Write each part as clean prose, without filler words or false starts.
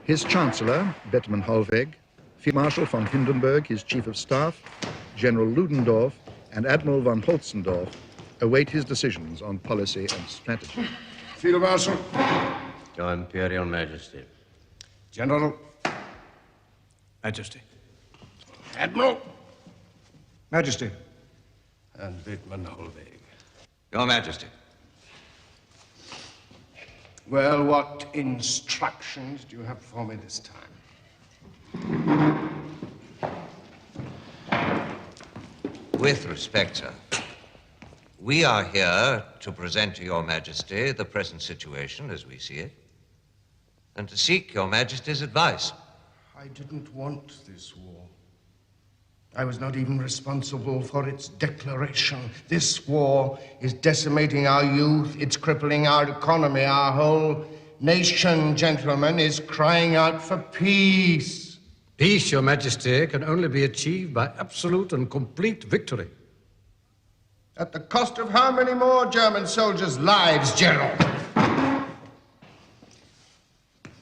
His Chancellor, Bettmann Hollweg, Field Marshal von Hindenburg, his Chief of Staff, General Ludendorff, and Admiral von Holzendorff await his decisions on policy and strategy. Field Marshal. Your Imperial Majesty. General. Majesty. Admiral. Majesty. And Bettmann Hollweg. Your Majesty. Well, what instructions do you have for me this time? With respect, sir, we are here to present to Your Majesty the present situation as we see it, and to seek Your Majesty's advice. I didn't want this war. I was not even responsible for its declaration. This war is decimating our youth, it's crippling our economy. Our whole nation, gentlemen, is crying out for peace. Peace, Your Majesty, can only be achieved by absolute and complete victory. At the cost of how many more German soldiers' lives, General?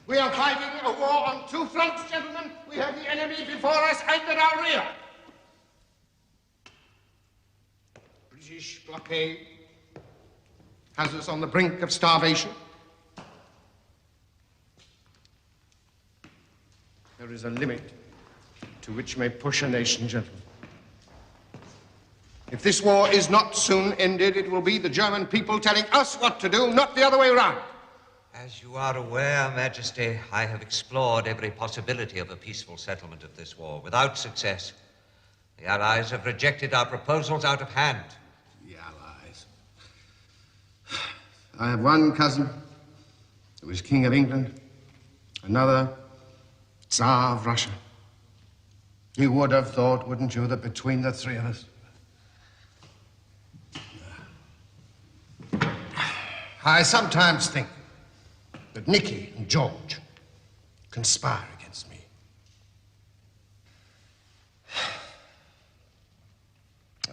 We are fighting a war on two fronts, gentlemen. We have the enemy before us and at our rear. British blockade has us on the brink of starvation. There is a limit to which may push a nation, gentlemen. If this war is not soon ended, it will be the German people telling us what to do, not the other way around. As you are aware, Majesty, I have explored every possibility of a peaceful settlement of this war without success. The Allies have rejected our proposals out of hand. The Allies. I have one cousin who is King of England, another Tsar of Russia. You would have thought, wouldn't you, that between the three of us... I sometimes think that Nicky and George conspire against me.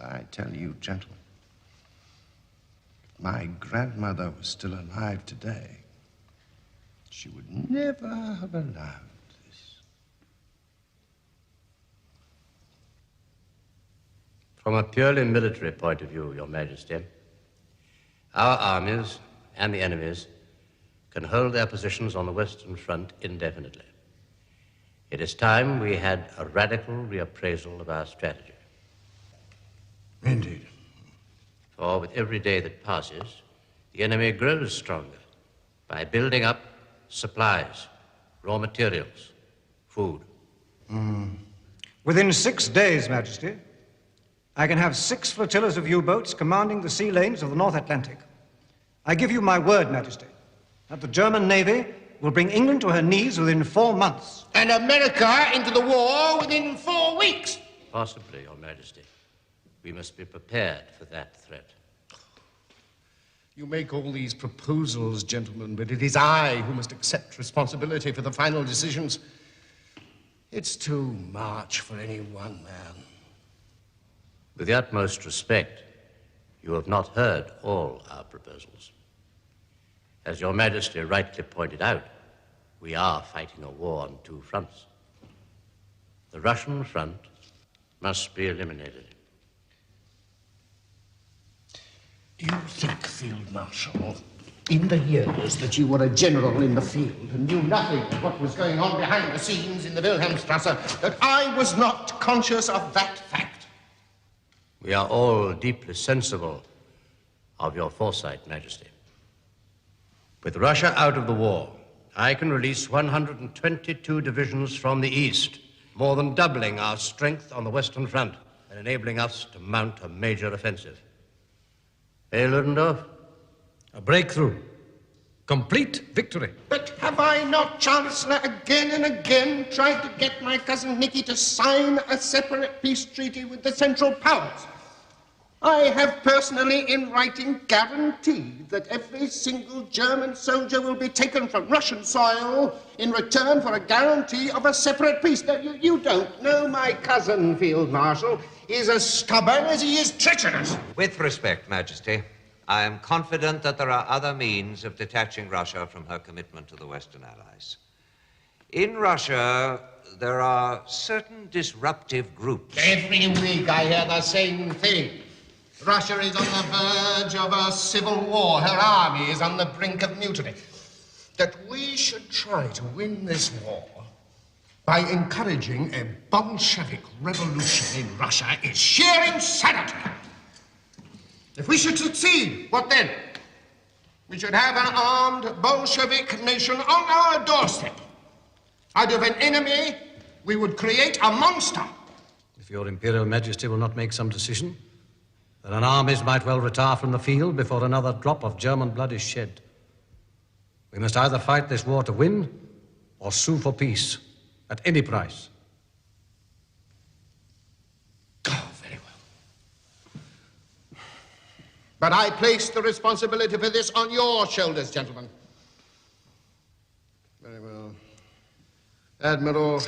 I tell you, gentlemen, if my grandmother was still alive today, she would never have allowed this. From a purely military point of view, Your Majesty, our armies and the enemy's can hold their positions on the Western Front indefinitely. It is time we had a radical reappraisal of our strategy. Indeed. For with every day that passes, the enemy grows stronger by building up supplies, raw materials, food. Within 6 days, Majesty, I can have 6 flotillas of U-boats commanding the sea lanes of the North Atlantic. I give you my word, Majesty, that the German Navy will bring England to her knees within 4 months. And America into the war within 4 weeks. Possibly, Your Majesty. We must be prepared for that threat. You make all these proposals, gentlemen, but it is I who must accept responsibility for the final decisions. It's too much for any one man. With the utmost respect, you have not heard all our proposals. As Your Majesty rightly pointed out, we are fighting a war on 2 fronts. The Russian front must be eliminated. Do you think, Field Marshal, in the years that you were a general in the field and knew nothing of what was going on behind the scenes in the Wilhelmstrasse, that I was not conscious of that fact? We are all deeply sensible of your foresight, Majesty. With Russia out of the war, I can release 122 divisions from the east, more than doubling our strength on the Western Front and enabling us to mount a major offensive. Eh, Ludendorff? A breakthrough. Complete victory. But have I not, Chancellor, again and again tried to get my cousin Nicky to sign a separate peace treaty with the Central Powers? I have personally, in writing, guaranteed that every single German soldier will be taken from Russian soil in return for a guarantee of a separate peace. Now, you don't know my cousin, Field Marshal, is as stubborn as he is treacherous. With respect, Majesty, I am confident that there are other means of detaching Russia from her commitment to the Western Allies. In Russia, there are certain disruptive groups. Every week I hear the same thing. Russia is on the verge of a civil war. Her army is on the brink of mutiny. That we should try to win this war by encouraging a Bolshevik revolution in Russia is sheer insanity. If we should succeed, what then? We should have an armed Bolshevik nation on our doorstep. Out of an enemy, we would create a monster. If your Imperial Majesty will not make some decision, then an armies might well retire from the field before another drop of German blood is shed. We must either fight this war to win or sue for peace at any price. Oh, very well. But I place the responsibility for this on your shoulders, gentlemen. Very well. Admiral,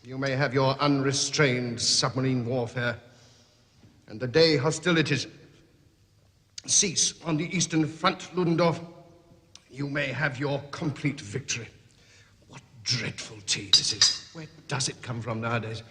you may have your unrestrained submarine warfare. And the day hostilities cease on the Eastern Front, Ludendorff, you may have your complete victory. What dreadful tea this is. Where does it come from nowadays?